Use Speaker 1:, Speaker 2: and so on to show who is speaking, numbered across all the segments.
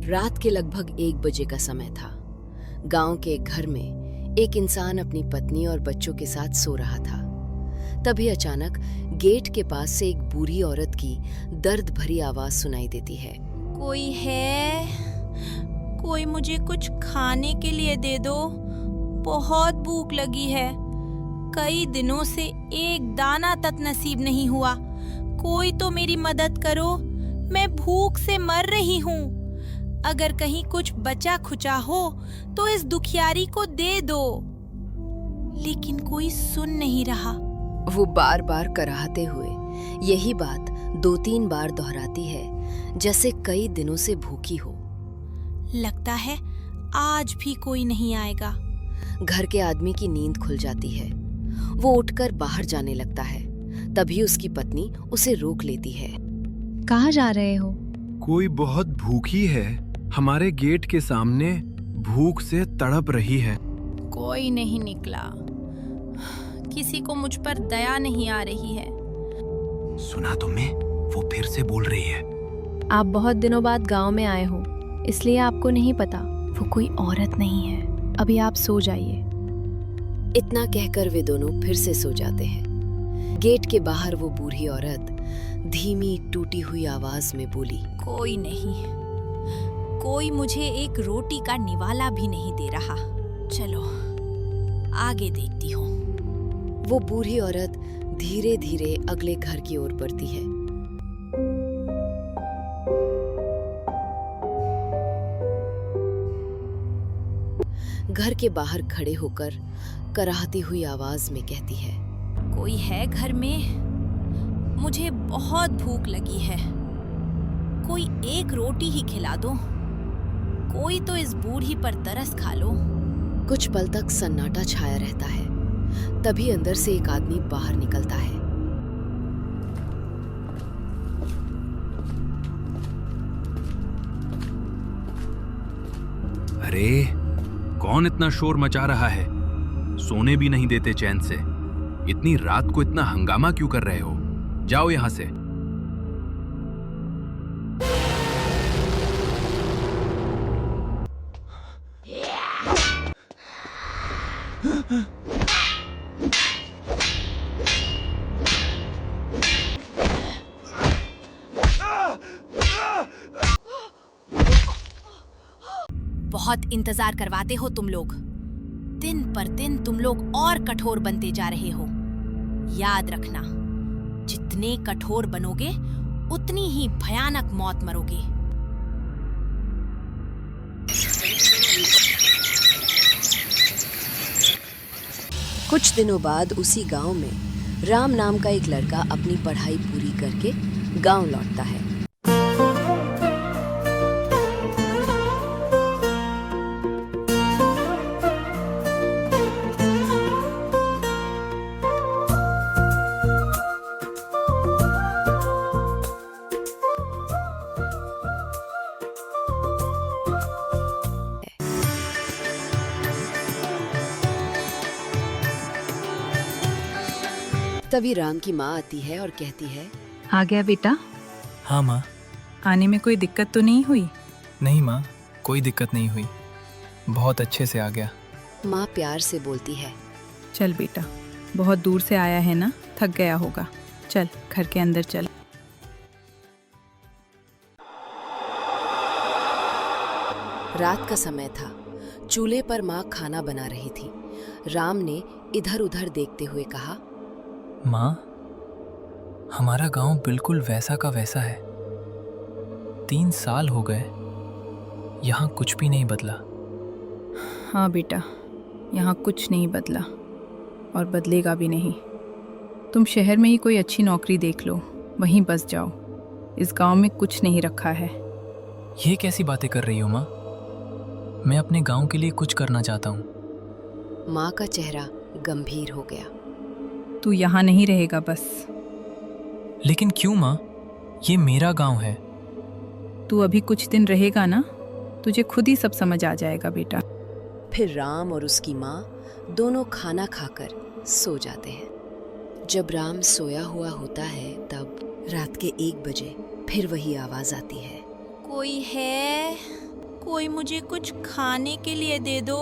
Speaker 1: रात के लगभग 1 बजे का समय था। गांव के एक घर में एक इंसान अपनी पत्नी और बच्चों के साथ सो रहा था। तभी अचानक गेट के पास से एक बूढ़ी औरत की दर्द भरी आवाज सुनाई देती है।
Speaker 2: कोई है? कोई मुझे कुछ खाने के लिए दे दो, बहुत भूख लगी है। कई दिनों से एक दाना तक नसीब नहीं हुआ। कोई तो मेरी मदद करो, मैं भूख से मर रही हूँ। अगर कहीं कुछ बचा खुचा हो तो इस दुखियारी को दे दो। लेकिन कोई सुन नहीं रहा।
Speaker 1: वो बार बार कराहते हुए यही बात 2-3 बार दोहराती है, जैसे कई दिनों से भूखी हो।
Speaker 2: लगता है आज भी कोई नहीं आएगा।
Speaker 1: घर के आदमी की नींद खुल जाती है। वो उठकर बाहर जाने लगता है। तभी उसकी पत्नी उसे रोक लेती है।
Speaker 3: कहाँ जा रहे हो?
Speaker 4: कोई बहुत भूखी है, हमारे गेट के सामने भूख से तड़प रही है।
Speaker 2: कोई नहीं निकला। किसी को मुझ पर दया नहीं आ रही है।
Speaker 4: सुना तुमने? वो फिर से बोल रही है।
Speaker 3: आप बहुत दिनों बाद गांव में आए हो, इसलिए आपको नहीं पता वो कोई औरत नहीं है। अभी आप सो जाइए।
Speaker 1: इतना कहकर वे दोनों फिर से सो जाते हैं। गेट के बाहर वो बूढ़ी औरत धीमी टूटी हुई आवाज में बोली,
Speaker 2: कोई नहीं। कोई मुझे एक रोटी का निवाला भी नहीं दे रहा। चलो आगे देखती हूँ।
Speaker 1: वो बूढ़ी औरत धीरे धीरे अगले घर की ओर बढ़ती है। घर के बाहर खड़े होकर कराहती हुई आवाज में कहती है,
Speaker 2: कोई है घर में? मुझे बहुत भूख लगी है। कोई एक रोटी ही खिला दो। कोई तो इस बूढ़ी पर तरस खा लो।
Speaker 1: कुछ पल तक सन्नाटा छाया रहता है। तभी अंदर से एक आदमी बाहर निकलता है।
Speaker 4: अरे कौन इतना शोर मचा रहा है? सोने भी नहीं देते चैन से। इतनी रात को इतना हंगामा क्यों कर रहे हो? जाओ यहां से।
Speaker 2: बहुत इंतजार करवाते हो तुम लोग। दिन पर दिन तुम लोग और कठोर बनते जा रहे हो। याद रखना, जितने कठोर बनोगे उतनी ही भयानक मौत मरोगे।
Speaker 1: कुछ दिनों बाद उसी गांव में राम नाम का एक लड़का अपनी पढ़ाई पूरी करके गांव लौटता है। तभी राम की माँ आती है और कहती है,
Speaker 5: आ गया बेटा?
Speaker 6: हाँ माँ।
Speaker 5: आने में कोई दिक्कत तो नहीं हुई?
Speaker 6: नहीं माँ, कोई दिक्कत नहीं हुई। बहुत अच्छे से आ गया।
Speaker 1: माँ प्यार से बोलती है।
Speaker 5: चल बेटा, बहुत दूर से आया है ना, थक गया होगा। चल घर के अंदर चल।
Speaker 1: रात का समय था। चूल्हे पर माँ खाना बना रही थी। राम ने इधर उधर देखते हुए कहा,
Speaker 6: माँ, हमारा गांव बिल्कुल वैसा का वैसा है। 3 साल हो गए, यहाँ कुछ भी नहीं बदला।
Speaker 5: हाँ बेटा, यहाँ कुछ नहीं बदला और बदलेगा भी नहीं। तुम शहर में ही कोई अच्छी नौकरी देख लो, वहीं बस जाओ। इस गांव में कुछ नहीं रखा है।
Speaker 6: ये कैसी बातें कर रही हो माँ? मैं अपने गांव के लिए कुछ करना चाहता हूँ।
Speaker 1: माँ का चेहरा गंभीर हो गया।
Speaker 5: तू यहाँ नहीं रहेगा बस।
Speaker 6: लेकिन क्यों माँ? ये मेरा गांव है।
Speaker 5: तू अभी कुछ दिन रहेगा ना, तुझे खुद ही सब समझ आ जाएगा बेटा।
Speaker 1: फिर राम और उसकी माँ दोनों खाना खाकर सो जाते हैं। जब राम सोया हुआ होता है तब रात के 1 बजे फिर वही आवाज आती है।
Speaker 2: कोई है? कोई मुझे कुछ खाने के लिए दे दो,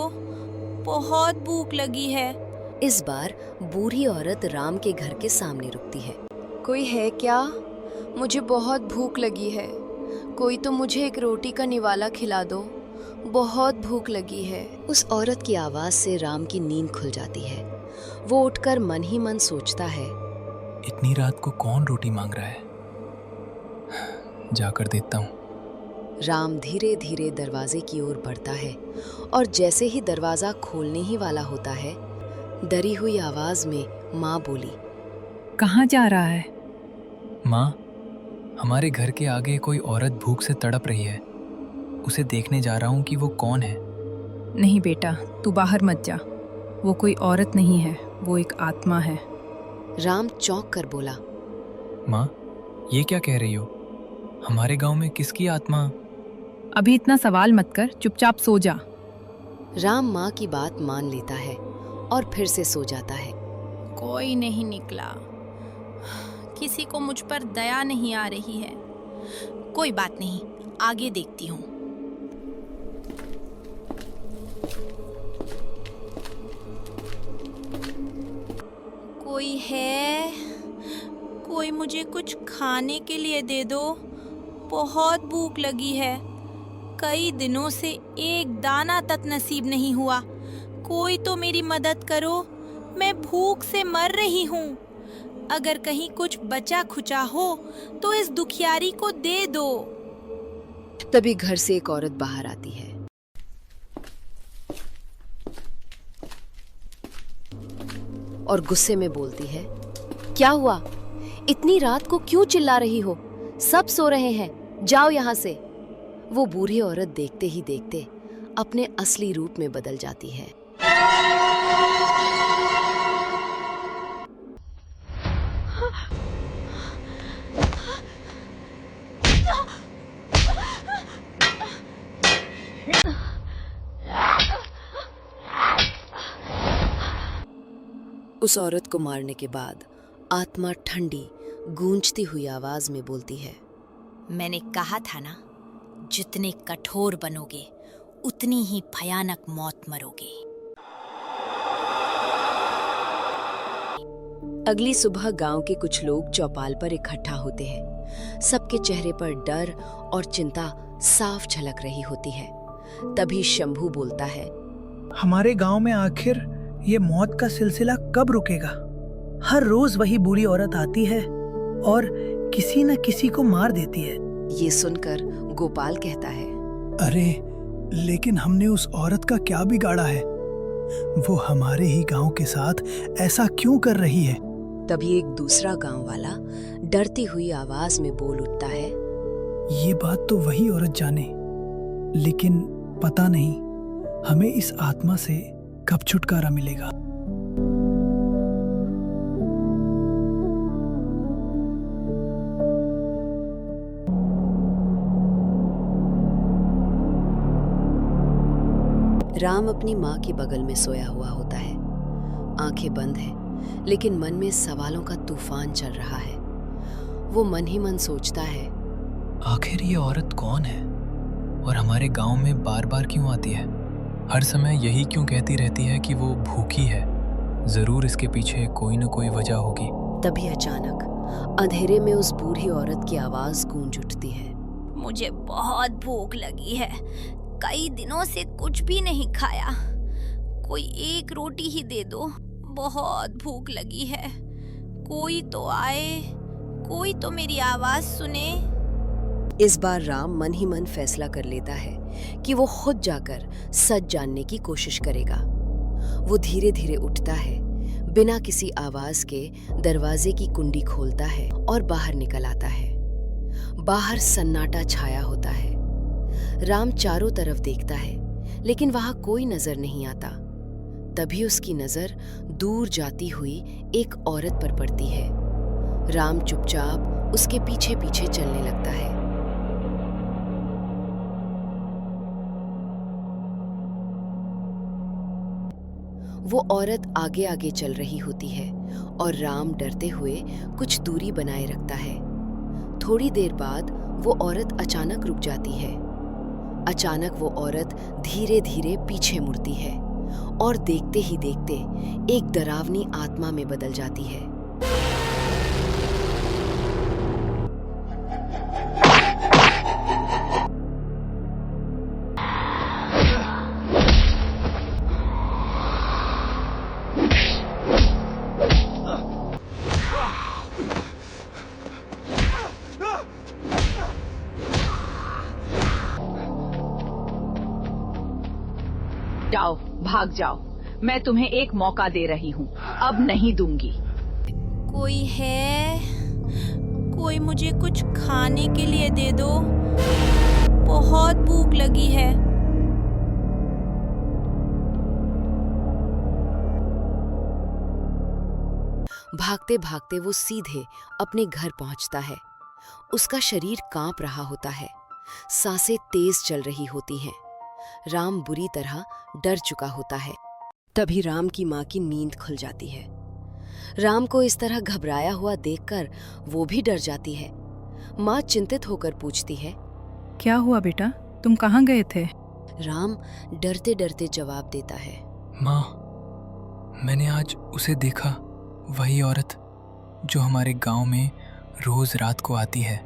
Speaker 2: बहुत भूख लगी है।
Speaker 1: इस बार बूढ़ी औरत राम के घर के सामने रुकती है। कोई है क्या? मुझे बहुत भूख लगी है। कोई तो मुझे एक रोटी का निवाला खिला दो, बहुत भूख लगी है। उस औरत की आवाज से राम की नींद खुल जाती है। वो उठकर मन ही मन सोचता है,
Speaker 6: इतनी रात को कौन रोटी मांग रहा है? जाकर देखता हूँ।
Speaker 1: राम धीरे धीरे दरवाजे की ओर बढ़ता है और जैसे ही दरवाजा खोलने ही वाला होता है, डरी हुई आवाज में माँ बोली,
Speaker 5: कहाँ जा रहा है?
Speaker 6: माँ, हमारे घर के आगे कोई औरत भूख से तड़प रही है। उसे देखने जा रहा हूँ कि वो कौन है।
Speaker 5: नहीं बेटा, तू बाहर मत जा। वो कोई औरत नहीं है, वो एक आत्मा है।
Speaker 1: राम चौंक कर बोला,
Speaker 6: माँ, ये क्या कह रही हो? हमारे गांव में किसकी आत्मा?
Speaker 5: अभी इतना सवाल मत कर, चुपचाप सो जा।
Speaker 1: राम माँ की बात मान लेता है और फिर से सो जाता है।
Speaker 2: कोई नहीं निकला। किसी को मुझ पर दया नहीं आ रही है। कोई बात नहीं, आगे देखती हूँ। कोई है? कोई मुझे कुछ खाने के लिए दे दो, बहुत भूख लगी है। कई दिनों से एक दाना तक नसीब नहीं हुआ। कोई तो मेरी मदद करो, मैं भूख से मर रही हूँ। अगर कहीं कुछ बचा खुचा हो तो इस दुखियारी को दे दो।
Speaker 1: तभी घर से एक औरत बाहर आती है। और गुस्से में बोलती है, क्या हुआ? इतनी रात को क्यों चिल्ला रही हो? सब सो रहे हैं, जाओ यहाँ से। वो बूढ़ी औरत देखते ही देखते अपने असली रूप में बदल जाती है। उस औरत को मारने के बाद आत्मा ठंडी गूंजती हुई आवाज में बोलती है,
Speaker 2: मैंने कहा था ना, जितने कठोर बनोगे उतनी ही भयानक मौत मरोगे।
Speaker 1: अगली सुबह गांव के कुछ लोग चौपाल पर इकट्ठा होते हैं। सबके चेहरे पर डर और चिंता साफ झलक रही होती है। तभी शंभू बोलता है,
Speaker 7: हमारे गांव में आखिर ये मौत का सिलसिला कब रुकेगा? हर रोज वही बूढ़ी औरत आती है और किसी न किसी को मार देती है।
Speaker 1: ये सुनकर गोपाल कहता है,
Speaker 7: अरे लेकिन हमने उस औरत का क्या बिगाड़ा है? वो हमारे ही गांव के साथ ऐसा क्यों कर रही है?
Speaker 1: तभी एक दूसरा गांव वाला डरती हुई आवाज में बोल उठता है,
Speaker 7: ये बात तो वही औरत जाने, लेकिन पता नहीं हमें इस आत्मा से कब छुटकारा मिलेगा।
Speaker 1: राम अपनी माँ के बगल में सोया हुआ होता है। आंखें बंद हैं, लेकिन मन में सवालों का तूफान चल रहा है। वो मन ही मन सोचता है,
Speaker 6: आखिर ये औरत कौन है और हमारे गांव में बार बार क्यों आती है? हर समय यही क्यों कहती रहती है कि वो भूखी है? जरूर इसके पीछे कोई न कोई वजह होगी।
Speaker 1: तभी अचानक अंधेरे में उस बूढ़ी औरत की आवाज गूंज उठती है,
Speaker 2: मुझे बहुत भूख लगी है। कई दिनों से कुछ भी नहीं खाया। कोई एक रोटी ही दे दो, बहुत भूख लगी है। कोई तो आए, कोई तो मेरी आवाज सुने।
Speaker 1: इस बार राम मन ही मन फैसला कर लेता है कि वो खुद जाकर सच जानने की कोशिश करेगा। वो धीरे धीरे उठता है, बिना किसी आवाज के दरवाजे की कुंडी खोलता है और बाहर निकल आता है। बाहर सन्नाटा छाया होता है। राम चारों तरफ देखता है, लेकिन वहां कोई नजर नहीं आता। तभी उसकी नजर दूर जाती हुई एक औरत पर पड़ती है। राम चुपचाप उसके पीछे पीछे चलने लगता है। वो औरत आगे आगे चल रही होती है और राम डरते हुए कुछ दूरी बनाए रखता है। थोड़ी देर बाद वो औरत अचानक रुक जाती है। अचानक वो औरत धीरे धीरे पीछे मुड़ती है और देखते ही देखते एक डरावनी आत्मा में बदल जाती है।
Speaker 8: जाओ, भाग जाओ। मैं तुम्हें एक मौका दे रही हूँ, अब नहीं दूंगी।
Speaker 2: कोई है? कोई मुझे कुछ खाने के लिए दे दो, बहुत भूख लगी है।
Speaker 1: भागते भागते वो सीधे अपने घर पहुंचता है। उसका शरीर कांप रहा होता है, सांसें तेज चल रही होती हैं। राम बुरी तरह डर चुका होता है। तभी राम की माँ की नींद खुल जाती है। राम को इस तरह घबराया हुआ देखकर वो भी डर जाती है। माँ चिंतित होकर पूछती है,
Speaker 5: क्या हुआ बेटा, तुम कहाँ गए थे?
Speaker 1: राम डरते डरते जवाब देता है,
Speaker 6: माँ, मैंने आज उसे देखा, वही औरत जो हमारे गांव में रोज रात को आती है।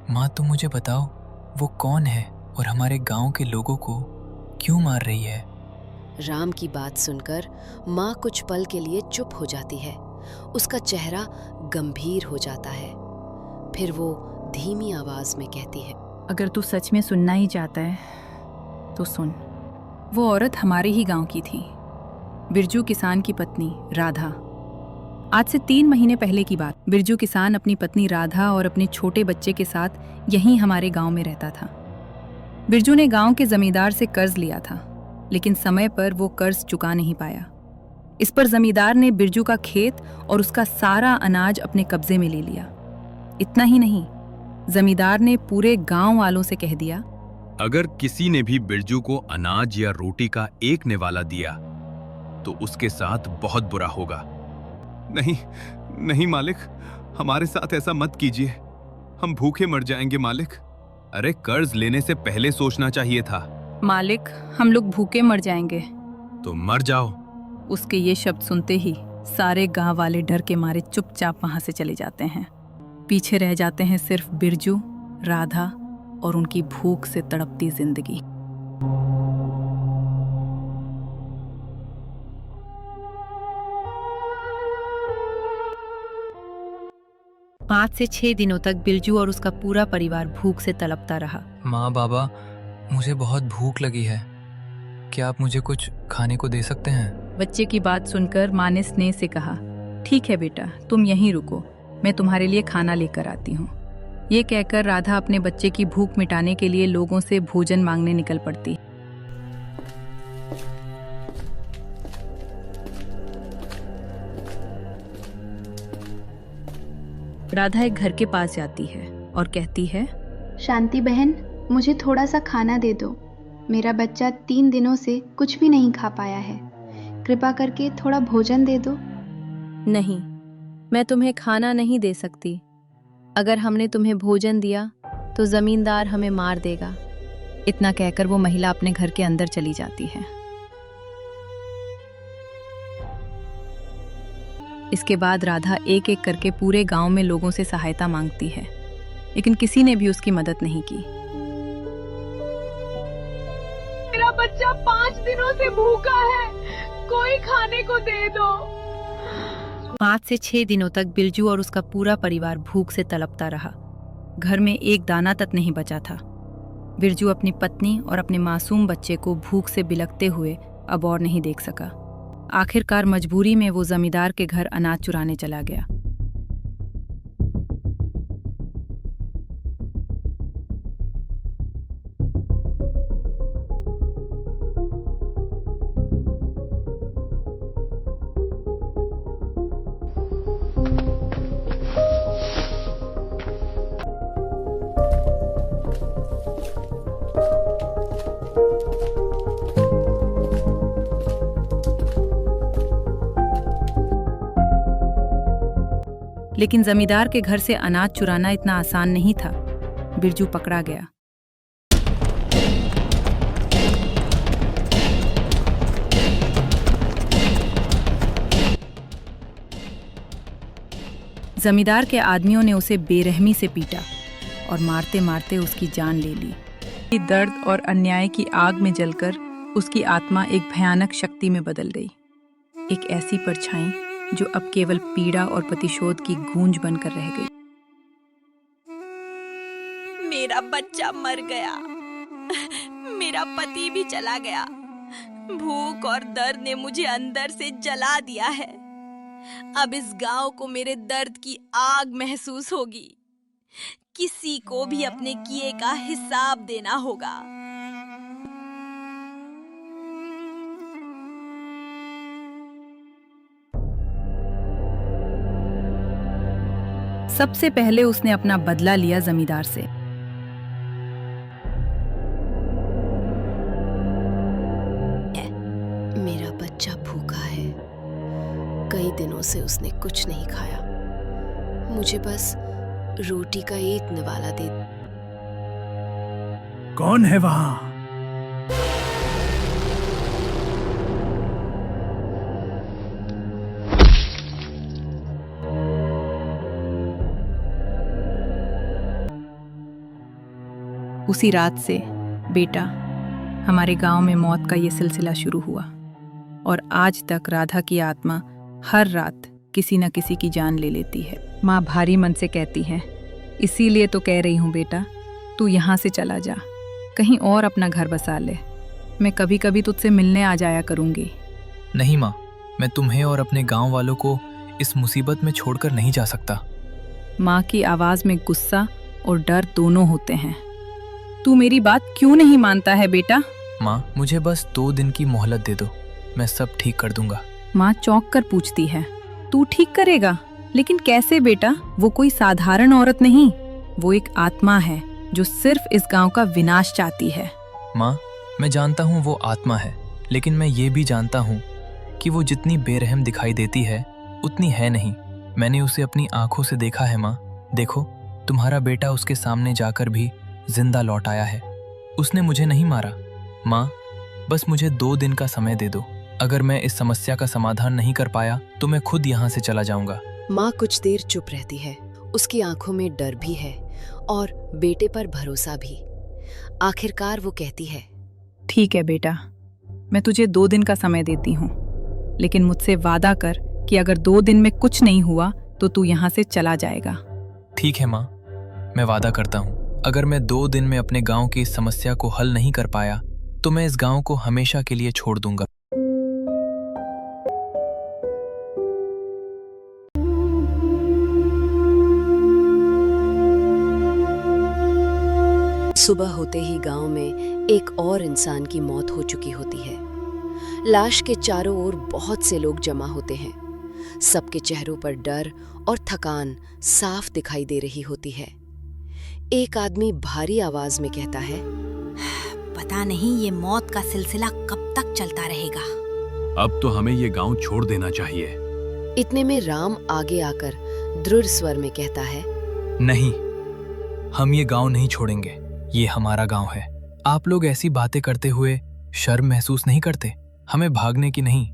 Speaker 6: माँ, तुम मुझे बताओ वो कौन है और हमारे गांव के लोगों को क्यों मार रही है?
Speaker 1: राम की बात सुनकर माँ कुछ पल के लिए चुप हो जाती है। उसका चेहरा गंभीर हो जाता है। फिर वो धीमी आवाज में कहती है,
Speaker 5: अगर तू सच में सुनना ही चाहता है तो सुन। वो औरत हमारे ही गांव की थी, बिरजू किसान की पत्नी राधा। आज से 3 महीने पहले की बात। बिरजू किसान अपनी पत्नी राधा और अपने छोटे बच्चे के साथ यहीं हमारे गांव में रहता था। बिरजू ने गांव के जमींदार से कर्ज लिया था, लेकिन समय पर वो कर्ज चुका नहीं पाया। इस पर जमींदार ने बिरजू का खेत और उसका सारा अनाज अपने कब्जे में ले लिया। इतना ही नहीं, जमींदार ने पूरे गांव वालों से कह दिया,
Speaker 4: अगर किसी ने भी बिरजू को अनाज या रोटी का एक निवाला दिया तो उसके साथ बहुत बुरा होगा। नहीं नहीं मालिक, हमारे साथ ऐसा मत कीजिए, हम भूखे मर जाएंगे मालिक। अरे कर्ज लेने से पहले सोचना चाहिए था।
Speaker 5: मालिक, हम लोग भूखे मर जाएंगे।
Speaker 4: तो मर जाओ।
Speaker 5: उसके ये शब्द सुनते ही सारे गांव वाले डर के मारे चुपचाप वहां से चले जाते हैं। पीछे रह जाते हैं सिर्फ बिरजू, राधा और उनकी भूख से तड़पती जिंदगी। पाँच से 6 दिनों तक बिरजू और उसका पूरा परिवार भूख से तड़पता रहा।
Speaker 6: माँ, बाबा, मुझे बहुत भूख लगी है, क्या आप मुझे कुछ खाने को दे सकते हैं?
Speaker 5: बच्चे की बात सुनकर माँ ने स्नेह से कहा, ठीक है बेटा, तुम यहीं रुको, मैं तुम्हारे लिए खाना लेकर आती हूँ। ये कहकर राधा अपने बच्चे की भूख मिटाने के लिए लोगों से भोजन मांगने निकल पड़ती। राधा एक घर के पास जाती है और कहती है,
Speaker 9: शांति बहन, मुझे थोड़ा सा खाना दे दो। मेरा बच्चा 3 दिनों से कुछ भी नहीं खा पाया है। कृपा करके थोड़ा भोजन दे दो।
Speaker 3: नहीं, मैं तुम्हें खाना नहीं दे सकती। अगर हमने तुम्हें भोजन दिया तो जमींदार हमें मार देगा।
Speaker 5: इतना कहकर वो महिला अपने घर के अंदर चली जाती है। इसके बाद राधा एक एक करके पूरे गांव में लोगों से सहायता मांगती है, लेकिन किसी ने भी उसकी मदद नहीं की।
Speaker 8: मेरा बच्चा 5 दिनों से भूखा है, कोई खाने को दे दो।
Speaker 5: 5 से 6 दिनों तक बिरजू और उसका पूरा परिवार भूख से तड़पता रहा। घर में एक दाना तक नहीं बचा था। बिरजू अपनी पत्नी और अपने मासूम बच्चे को भूख से बिलखते हुए अब और नहीं देख सका। आखिरकार मजबूरी में वो जमींदार के घर अनाज चुराने चला गया। लेकिन जमींदार के घर से अनाज चुराना इतना आसान नहीं था। बिरजू पकड़ा गया। जमींदार के आदमियों ने उसे बेरहमी से पीटा और मारते मारते उसकी जान ले ली। दर्द और अन्याय की आग में जलकर उसकी आत्मा एक भयानक शक्ति में बदल गई, एक ऐसी परछाई जो अब केवल पीड़ा और प्रतिशोध की गूंज बनकर रह गई।
Speaker 2: मेरा बच्चा मर गया, मेरा पति भी चला गया। भूख और दर्द ने मुझे अंदर से जला दिया है। अब इस गांव को मेरे दर्द की आग महसूस होगी। किसी को भी अपने किए का हिसाब देना होगा।
Speaker 5: सबसे पहले उसने अपना बदला लिया जमींदार से।
Speaker 1: मेरा बच्चा भूखा है, कई दिनों से उसने कुछ नहीं खाया। मुझे बस रोटी का एक निवाला दे।
Speaker 7: कौन है वहां?
Speaker 5: उसी रात से बेटा, हमारे गांव में मौत का ये सिलसिला शुरू हुआ और आज तक राधा की आत्मा हर रात किसी न किसी की जान ले लेती है। माँ भारी मन से कहती है, इसीलिए तो कह रही हूँ बेटा, तू यहाँ से चला जा, कहीं और अपना घर बसा ले। मैं कभी कभी तुझसे मिलने आ जाया करूँगी।
Speaker 6: नहीं माँ, मैं तुम्हें और अपने गांव वालों को इस मुसीबत में छोड़कर नहीं जा सकता।
Speaker 5: माँ की आवाज़ में गुस्सा और डर दोनों होते हैं। तू मेरी बात क्यों नहीं मानता है बेटा?
Speaker 6: माँ, मुझे बस 2 दिन की मोहलत दे दो, मैं सब ठीक कर दूंगा।
Speaker 5: माँ चौंक कर पूछती है, तू ठीक करेगा? लेकिन कैसे बेटा? वो कोई साधारण औरत नहीं, वो एक आत्मा है जो सिर्फ इस गांव का विनाश चाहती है।
Speaker 6: माँ, मैं जानता हूँ वो आत्मा है, लेकिन मैं ये भी जानता हूँ कि वो जितनी बेरहम दिखाई देती है उतनी है नहीं। मैंने उसे अपनी आंखों से देखा है माँ। देखो, तुम्हारा बेटा उसके सामने जाकर भी जिंदा लौट आया है। उसने मुझे नहीं मारा। माँ, बस मुझे 2 दिन का समय दे दो। अगर मैं इस समस्या का समाधान नहीं कर पाया तो मैं खुद यहाँ से चला जाऊंगा।
Speaker 1: माँ कुछ देर चुप रहती है। उसकी आंखों में डर भी है और बेटे पर भरोसा भी। आखिरकार वो कहती है,
Speaker 5: ठीक है बेटा, मैं तुझे 2 दिन का समय देती हूँ, लेकिन मुझसे वादा कर कि अगर 2 दिन में कुछ नहीं हुआ तो तू यहाँ से चला जाएगा।
Speaker 6: ठीक है माँ, मैं वादा करता हूँ। अगर मैं 2 दिन में अपने गांव की इस समस्या को हल नहीं कर पाया तो मैं इस गांव को हमेशा के लिए छोड़ दूंगा।
Speaker 1: सुबह होते ही गांव में एक और इंसान की मौत हो चुकी होती है। लाश के चारों ओर बहुत से लोग जमा होते हैं। सबके चेहरों पर डर और थकान साफ दिखाई दे रही होती है। एक आदमी भारी आवाज में कहता है,
Speaker 2: पता नहीं ये मौत का सिलसिला कब तक चलता रहेगा।
Speaker 4: अब तो हमें ये गांव छोड़ देना चाहिए।
Speaker 1: इतने में राम आगे आकर दृढ़ स्वर में कहता है,
Speaker 6: नहीं, हम ये गांव नहीं छोड़ेंगे। ये हमारा गांव है। आप लोग ऐसी बातें करते हुए शर्म महसूस नहीं करते? हमें भागने की नहीं,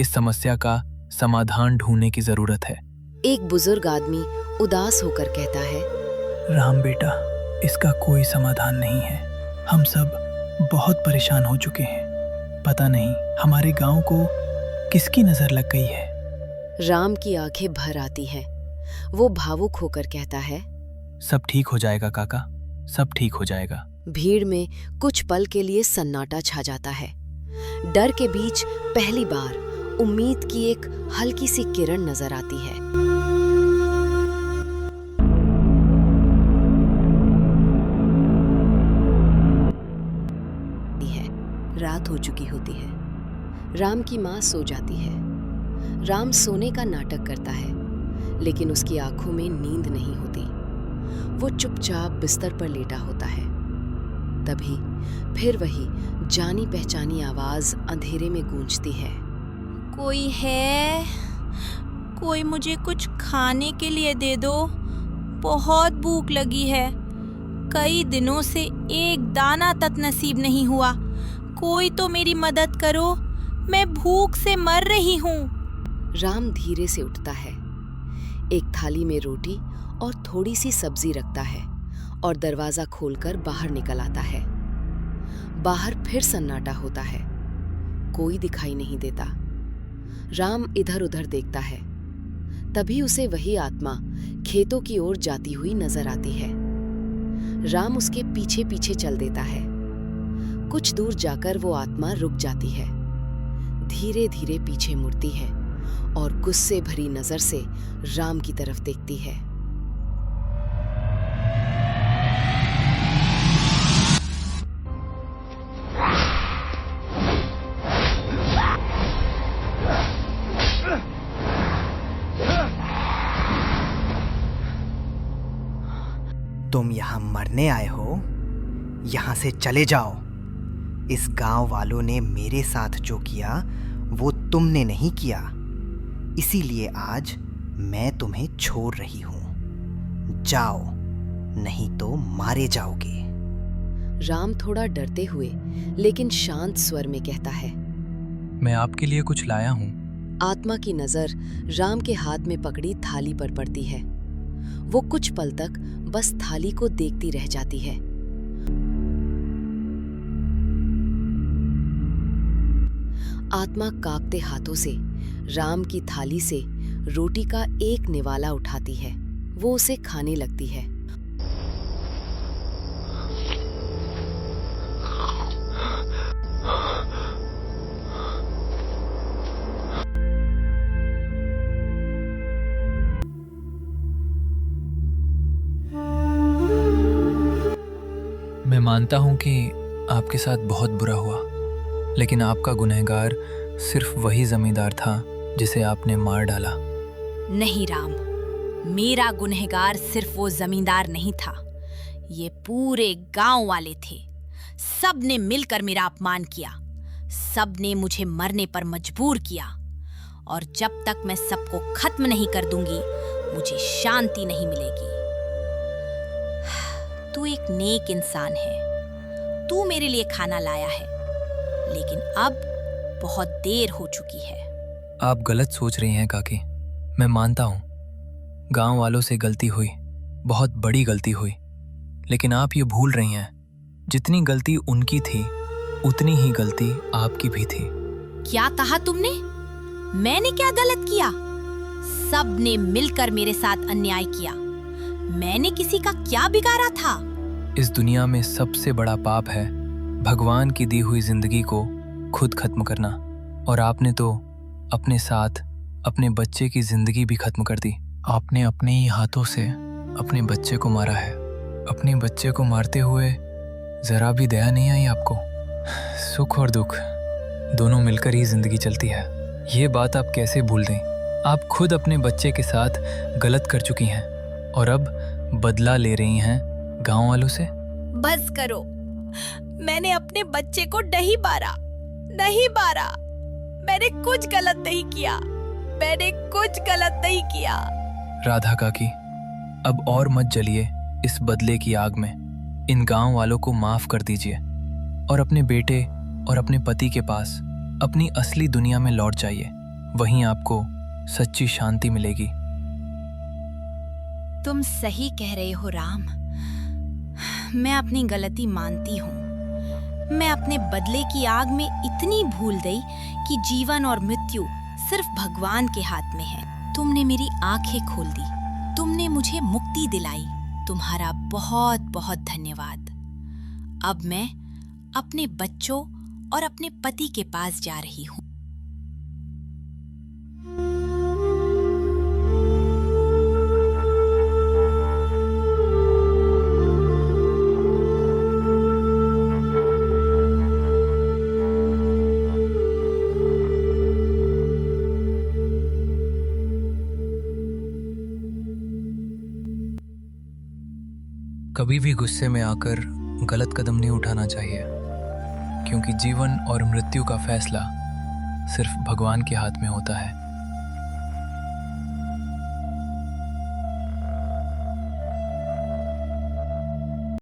Speaker 6: इस समस्या का समाधान ढूंढने की जरूरत है।
Speaker 1: एक बुजुर्ग आदमी उदास होकर कहता है,
Speaker 7: राम बेटा, इसका कोई समाधान नहीं है। हम सब बहुत परेशान हो चुके हैं। पता नहीं हमारे गांव को किसकी नजर लग गई है।
Speaker 1: राम की आंखें भर आती हैं। वो भावुक होकर कहता है,
Speaker 6: सब ठीक हो जाएगा काका, सब ठीक हो जाएगा।
Speaker 1: भीड़ में कुछ पल के लिए सन्नाटा छा जाता है। डर के बीच पहली बार उम्मीद की एक हल्की सी किरण नजर आती है। रात हो चुकी होती है। राम की माँ सो जाती है। राम सोने का नाटक करता है, लेकिन उसकी आंखों में नींद नहीं होती। वो चुपचाप बिस्तर पर लेटा होता है। तभी फिर वही जानी पहचानी आवाज अंधेरे में गूंजती है,
Speaker 2: कोई है? कोई मुझे कुछ खाने के लिए दे दो, बहुत भूख लगी है। कई दिनों से एक दाना तक नसीब नहीं हुआ। कोई तो मेरी मदद करो, मैं भूख से मर रही हूँ।
Speaker 1: राम धीरे से उठता है, एक थाली में रोटी और थोड़ी सी सब्जी रखता है और दरवाजा खोलकर बाहर निकल आता है। बाहर फिर सन्नाटा होता है, कोई दिखाई नहीं देता। राम इधर उधर देखता है, तभी उसे वही आत्मा खेतों की ओर जाती हुई नजर आती है। राम उसके पीछे पीछे चल देता है। कुछ दूर जाकर वो आत्मा रुक जाती है, धीरे धीरे पीछे मुड़ती है और गुस्से भरी नजर से राम की तरफ देखती है।
Speaker 10: तुम यहाँ मरने आए हो? यहाँ से चले जाओ। इस गांव वालों ने मेरे साथ जो किया वो तुमने नहीं किया, इसीलिए आज मैं तुम्हें छोड़ रही हूँ। जाओ, नहीं तो मारे जाओगे।
Speaker 1: राम थोड़ा डरते हुए लेकिन शांत स्वर में कहता है,
Speaker 6: मैं आपके लिए कुछ लाया हूँ।
Speaker 1: आत्मा की नजर राम के हाथ में पकड़ी थाली पर पड़ती है। वो कुछ पल तक बस थाली को देखती रह जाती है। आत्मा कांपते हाथों से राम की थाली से रोटी का एक निवाला उठाती है। वो उसे खाने लगती है।
Speaker 6: मैं मानता हूँ कि आपके साथ बहुत बुरा हुआ, लेकिन आपका गुनहगार सिर्फ वही जमींदार था जिसे आपने मार डाला।
Speaker 2: नहीं राम, मेरा गुनहगार सिर्फ वो जमींदार नहीं था, ये पूरे गांव वाले थे। सब ने मिलकर मेरा अपमान किया, सब ने मुझे मरने पर मजबूर किया, और जब तक मैं सबको खत्म नहीं कर दूंगी मुझे शांति नहीं मिलेगी। तू एक नेक इंसान है, तू मेरे लिए खाना लाया है, लेकिन अब बहुत देर हो चुकी है।
Speaker 6: आप गलत सोच रही हैं काकी। मैं मानता हूँ गांव वालों से गलती हुई, बहुत बड़ी गलती हुई, लेकिन आप ये भूल रही हैं जितनी गलती उनकी थी उतनी ही गलती आपकी भी थी।
Speaker 2: क्या कहा तुमने? मैंने क्या गलत किया? सब ने मिलकर मेरे साथ अन्याय किया। मैंने किसी का क्या बिगाड़ा था?
Speaker 6: इस दुनिया में सबसे बड़ा पाप है भगवान की दी हुई जिंदगी को खुद खत्म करना, और आपने तो अपने साथ अपने बच्चे की जिंदगी भी खत्म कर दी। आपने अपने ही हाथों से अपने बच्चे को मारा है। अपने बच्चे को मारते हुए जरा भी दया नहीं आई आपको? सुख और दुख दोनों मिलकर ही जिंदगी चलती है, ये बात आप कैसे भूल दें? आप खुद अपने बच्चे के साथ गलत कर चुकी हैं और अब बदला ले रही हैं गांव वालों से।
Speaker 2: बस करो, मैंने अपने बच्चे को नहीं मारा। मैंने कुछ गलत नहीं किया, मैंने कुछ गलत नहीं किया।
Speaker 6: राधा काकी, अब और मत जलिए इस बदले की आग में। इन गांव वालों को माफ कर दीजिए और अपने बेटे और अपने पति के पास अपनी असली दुनिया में लौट जाइए। वहीं आपको सच्ची शांति मिलेगी।
Speaker 2: तुम सही कह रहे हो राम, मैं अपनी गलती मानती हूँ। मैं अपने बदले की आग में इतनी भूल गई कि जीवन और मृत्यु सिर्फ भगवान के हाथ में है। तुमने मेरी आंखें खोल दी, तुमने मुझे मुक्ति दिलाई। तुम्हारा बहुत बहुत धन्यवाद। अब मैं अपने बच्चों और अपने पति के पास जा रही हूँ।
Speaker 6: कभी भी गुस्से में आकर गलत कदम नहीं उठाना चाहिए, क्योंकि जीवन और मृत्यु का फैसला सिर्फ भगवान के हाथ में होता है।